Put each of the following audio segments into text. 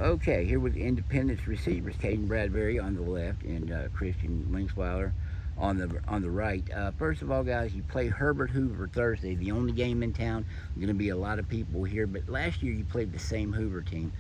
Okay, here with Independence receivers, Kaden Bradbury on the left and Christian Linksweiler on the right. First of all, guys, you play Herbert Hoover Thursday, the only game in town. Going to be a lot of people here, but last year you played the same Hoover team.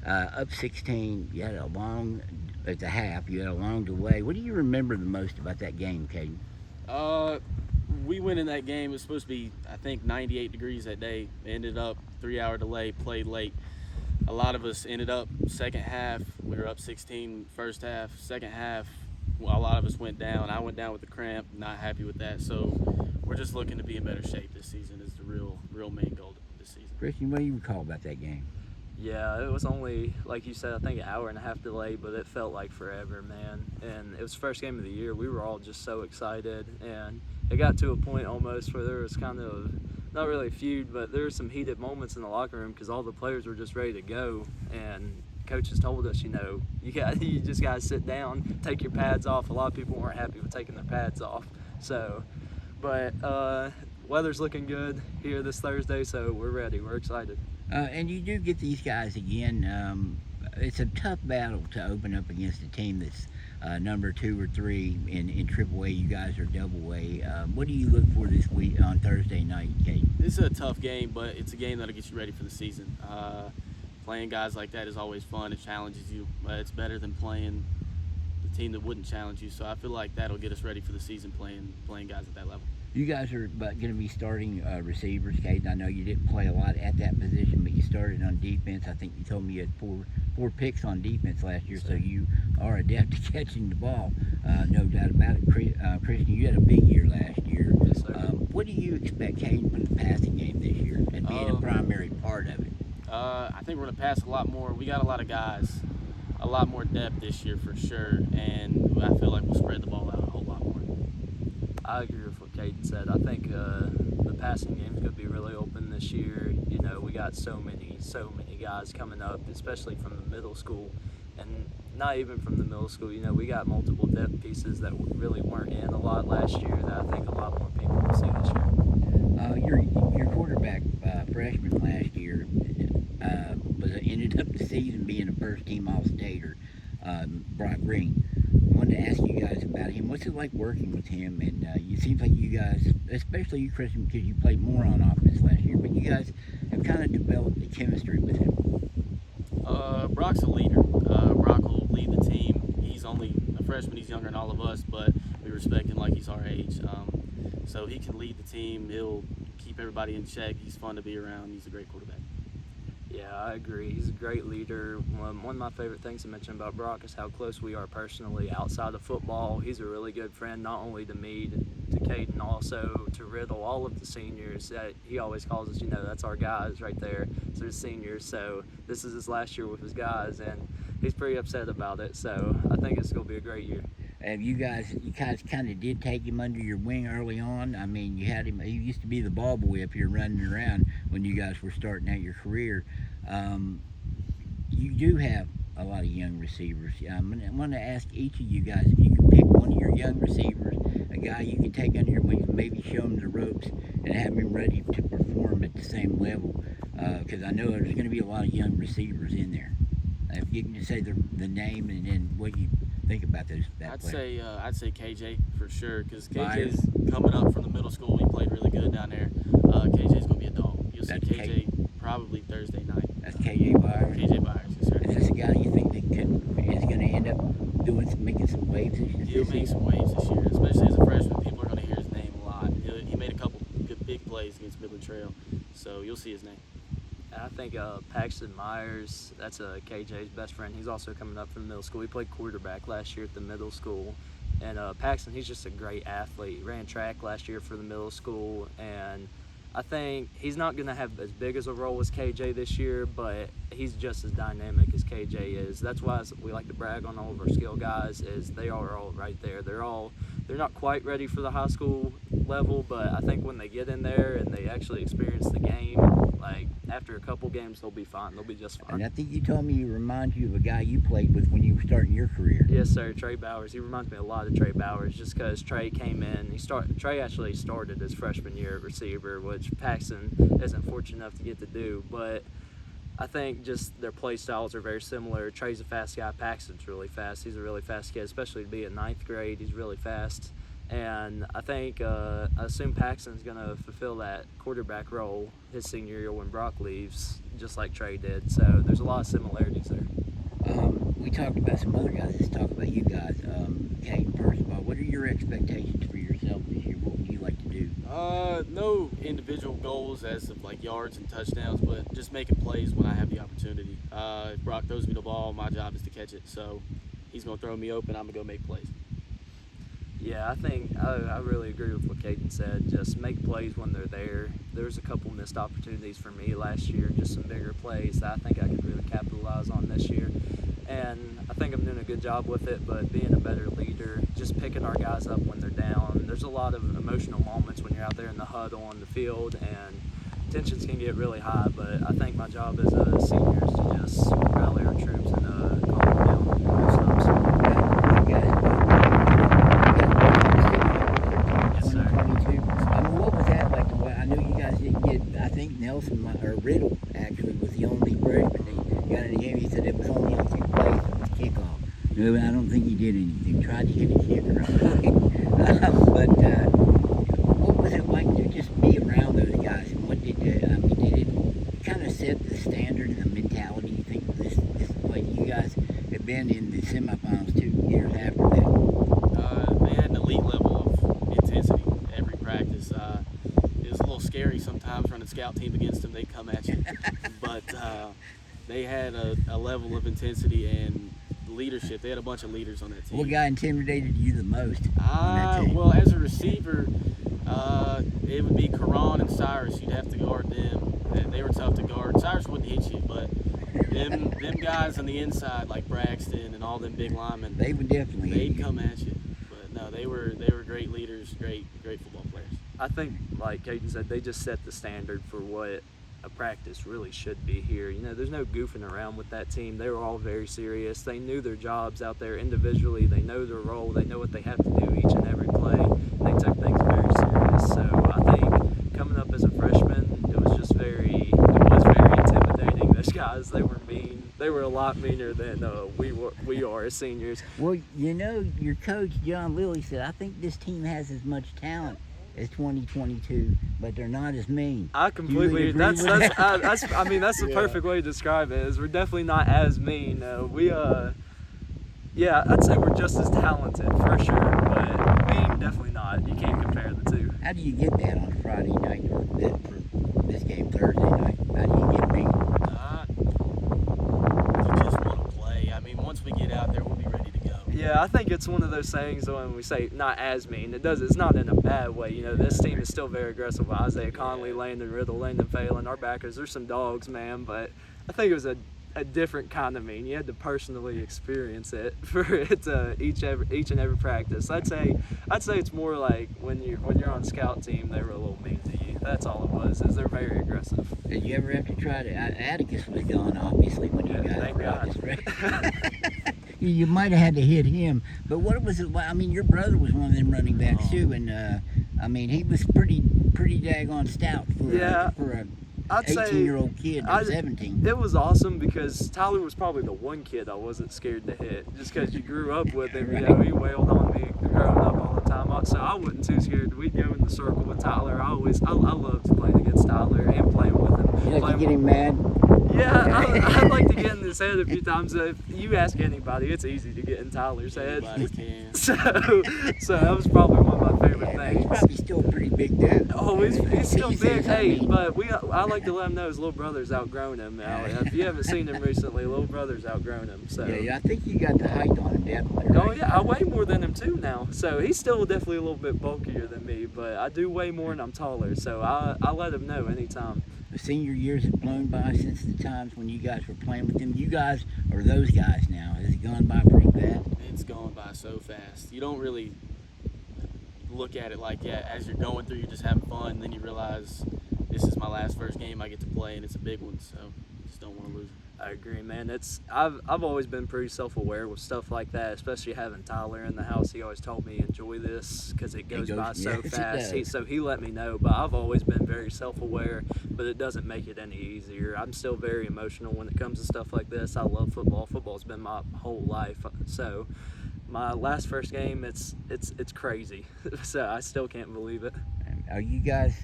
Up 16, you had a long at the half. You had a long delay. What do you remember the most about that game, Kaden? Uh, we went in that game. It was supposed to be, I think, 98 degrees that day. It ended up 3-hour delay, played late. A lot of us ended up second half. We were up 16 first half. Second half, well, a lot of us went down. I went down with the cramp. Not happy with that. So we're just looking to be in better shape this season. Is the real main goal this season. Christian, what do you recall about that game? Yeah, it was only, like you said, I think an hour and a half delay, but it felt like forever, man. And it was the first game of the year. We were all just so excited. And it got to a point almost where there was kind of, not really a feud, but there were some heated moments in the locker room because all the players were just ready to go. And coaches told us, you just got to sit down, take your pads off. A lot of people weren't happy with taking their pads off. So, but weather's looking good here this Thursday, so we're ready. We're excited. And you do get these guys again. It's a tough battle to open up against a team that's number 2 or 3 in Triple A. You guys are Double A. What do you look for this week on Thursday night, Kate? This is a tough game, but it's a game that'll get you ready for the season. Playing guys like that is always fun. It challenges you, but it's better than playing the team that wouldn't challenge you. So I feel like that'll get us ready for the season playing guys at that level. You guys are going to be starting receivers, Kate. I know you didn't play a lot at that position, but you started on defense. I think you told me you had four picks on defense last year, so you are adept to catching the ball. No doubt about it. Christian, you had a big year last year. Yes, sir. What do you expect, Kate, from the passing game this year and being a primary part of it? I think we're going to pass a lot more. We got a lot of guys, a lot more depth this year for sure, and I feel like we'll spread the ball out a whole lot more. I agree with what Kaden said. I think the passing game is going to be really open this year. We got so many guys coming up, especially from the middle school, and not even from the middle school. We got multiple depth pieces that really weren't in a lot last year that I think a lot more people will see this year. Your quarterback freshman last year ended up the season being a first-team All-Stater, Brock Green. I wanted to ask you guys about him. What's it like working with him? And it seems like you guys, especially you, Christian, because you played more on offense last year, but you guys have kind of developed the chemistry with him. Brock's a leader. Brock will lead the team. He's only a freshman. He's younger than all of us, but we respect him like he's our age. So he can lead the team. He'll keep everybody in check. He's fun to be around. He's a great quarterback. Yeah, I agree. He's a great leader. One of my favorite things to mention about Brock is how close we are personally outside of football. He's a really good friend, not only to me, to Kaden, also to Riddle, all of the seniors. He always calls us, that's our guys right there. So the seniors. So this is his last year with his guys, and he's pretty upset about it. So I think it's going to be a great year. You guys kind of did take him under your wing early on. I mean, you had him. He used to be the ball boy up here running around when you guys were starting out your career. You do have a lot of young receivers. I want to ask each of you guys if you could pick one of your young receivers, a guy you can take under your wing, and maybe show him the ropes and have him ready to perform at the same level. Because I know there's going to be a lot of young receivers in there. If you can just say the name and then what you think about that player. I'd say KJ for sure, because KJ's coming up from the middle school. We played really good down there. KJ's gonna be a dog. You'll see KJ probably Thursday night. That's KJ Byers. KJ Byers, yes, sir. Is this a guy you think that is going to end up making some waves this year? He'll make some waves this year, especially as a freshman. People are gonna hear his name a lot. He made a couple good big plays against Midland Trail, so you'll see his name. I think Paxton Myers, that's KJ's best friend. He's also coming up from middle school. He played quarterback last year at the middle school. And Paxton, he's just a great athlete. He ran track last year for the middle school. And I think he's not going to have as big as a role as KJ this year, but he's just as dynamic as KJ is. That's why we like to brag on all of our skill guys, is they are all right there. They're not quite ready for the high school level, but I think when they get in there and they actually experience the game, like after a couple games, they'll be fine. They'll be just fine. And I think you told me he reminds you of a guy you played with when you were starting your career. Yes, sir. Trey Bowers. He reminds me a lot of Trey Bowers, just because Trey came in. Trey actually started his freshman year at receiver, which Paxton isn't fortunate enough to get to do. But I think just their play styles are very similar. Trey's a fast guy. Paxton's really fast. He's a really fast kid, especially to be in ninth grade. He's really fast. And I think, I assume Paxton's going to fulfill that quarterback role his senior year when Brock leaves, just like Trey did. So there's a lot of similarities there. We talked about some other guys. Let's talk about you guys. Kaden, first of all, what are your expectations for yourself this year? What would you like to do? No individual goals as of like yards and touchdowns, but just making plays when I have the opportunity. If Brock throws me the ball, my job is to catch it. So he's going to throw me open. I'm going to go make plays. Yeah, I think I really agree with what Kaden said. Just make plays when they're there. There's a couple missed opportunities for me last year, just some bigger plays that I think I could really capitalize on this year. And I think I'm doing a good job with it, but being a better leader, just picking our guys up when they're down. There's a lot of emotional moments when you're out there in the huddle on the field, and tensions can get really high, but I think my job as a senior is to just rally our troops and calm them down when it stops. Yes, sir. 2022. What was that like? I know you guys didn't get. I think Nelson or Riddle actually was the only freshman that got in the game. He said it was only on 2 plays. It was kickoff. No, I don't think he did anything. Tried to hit a kicker, but what was it like to just be around those guys? And what did did it kind of set the standard and the mentality? You think this like you guys have been in the semifinals 2 years after that? They had an elite level of intensity every practice. It was a little scary sometimes running scout team against them. They'd come at you. But they had a level of intensity and leadership. They had a bunch of leaders on that team. What guy intimidated you the most on that team? Well, as a receiver, it would be Karan and Cyrus. You'd have to guard them. They were tough to guard. Cyrus wouldn't hit you, but them guys on the inside like Braxton and all them big linemen, They would definitely. they'd come at you. But no, they were great leaders, great football players. I think, like Kaden said, they just set the standard for what a practice really should be here. You know, there's no goofing around with that team. They were all very serious. They knew their jobs out there individually. They know their role. They know what they have to do each and every play. They took things very serious. So I think coming up as a freshman, it was very intimidating. Those guys, they were mean. They were a lot meaner than we are as seniors. Well, you know, your coach, John Lilly, said, I think this team has as much talent as 2022, but they're not as mean. I completely. That's the perfect way to describe it. Is we're definitely not as mean. I'd say we're just as talented for sure, but mean definitely not. You can't compare the two. How do you get that on Friday night for this game Thursday night? How do you get mean? You just want to play. I mean, once we get out there, we'll be ready to go. Yeah, I think it's one of those things when we say not as mean. It's not in a bad way. You know, this team is still very aggressive with Isaiah Conley, Landon Riddle, Landon Phelan, our backers. There's some dogs, man, but I think it was a different kind of mean. You had to personally experience it for it each and every practice. I'd say it's more like when you're on scout team, they were a little mean to you. That's all it was. Is they're very aggressive. Did you ever have to try to? Atticus was gone, obviously, when you guys practiced. You might have had to hit him, but what was it? I mean, your brother was one of them running backs too, and I mean, he was pretty daggone stout for a I'd 18-year-old kid or 17. It was awesome because Tyler was probably the one kid I wasn't scared to hit, just because you grew up with him. Right. You know, he wailed on me growing up all the time, so I wasn't too scared. We'd go in the circle with Tyler. I loved playing against Tyler and playing with him. You like to get him mad? Yeah, I'd like to get in his head a few times. If you ask anybody, it's easy to get in Tyler's head. Everybody can. So that was probably one of my favorite things. He's probably still a pretty big dude. Oh, he's still big. Hey, mean. but I like to let him know his little brother's outgrown him now. If you haven't seen him recently, little brother's outgrown him. So Yeah, I think you got the height on him, definitely. Right? Oh yeah, I weigh more than him too now. So he's still definitely a little bit bulkier than me, but I do weigh more and I'm taller. So I let him know anytime. The senior years have flown by since the times when you guys were playing with them. You guys are those guys now. Has it gone by pretty fast? It's gone by so fast. You don't really look at it like, as you're going through, you're just having fun, and then you realize this is my first game I get to play, and it's a big one, so just don't want to lose it. I agree, man. I've always been pretty self-aware with stuff like that, especially having Tyler in the house. He always told me enjoy this because it goes by so yes, fast. it does. He let me know, but I've always been very self-aware. But it doesn't make it any easier. I'm still very emotional when it comes to stuff like this. I love football. Football's been my whole life. So my first game, it's crazy. So I still can't believe it. Are you guys,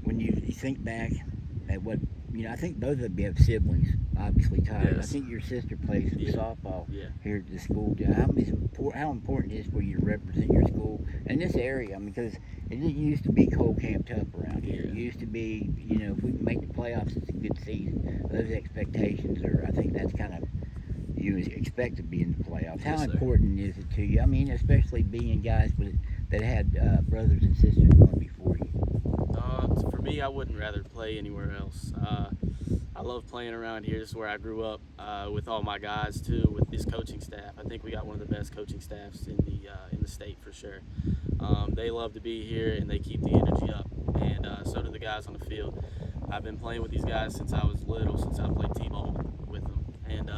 when you think back at what, I think both of you have siblings, obviously, Tyler. Yes. I think your sister plays Yeah. softball Yeah. here at the school. How important it is for you to represent your school and this area? I mean, because it didn't used to be cold camped up around here. It Yeah. used to be, if we can make the playoffs, it's a good season. Those expectations are, I think that's kind of, you expect to be in the playoffs. How Yes, sir. important is it to you? I mean, especially being guys that had brothers and sisters going before you. For me, I wouldn't rather play anywhere else. I love playing around here. This is where I grew up with all my guys too. With this coaching staff, I think we got one of the best coaching staffs in the state for sure. They love to be here and they keep the energy up, and so do the guys on the field. I've been playing with these guys since I was little, since I played t-ball with them, and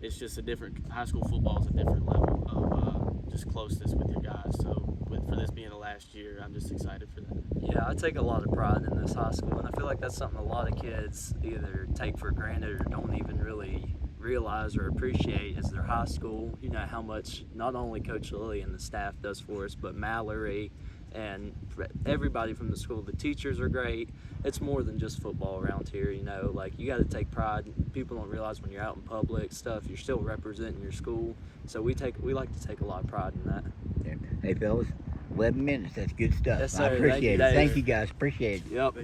it's just a different. High school football is a different level of just closeness with your guys. So for this being the last year, I'm just excited for that. Yeah, I take a lot of pride in this high school, and I feel like that's something a lot of kids either take for granted or don't even really realize or appreciate is their high school. You know how much not only Coach Lilly and the staff does for us, but Mallory and everybody from the school. The teachers are great. It's more than just football around here, like you got to take pride. People don't realize when you're out in public stuff, you're still representing your school. So we like to take a lot of pride in that. Yeah. Hey, fellas, 11 minutes. That's good stuff. Yes, I sir. appreciate Thank you, it. Dave. Thank you, guys. Appreciate it. Yep. Thank you.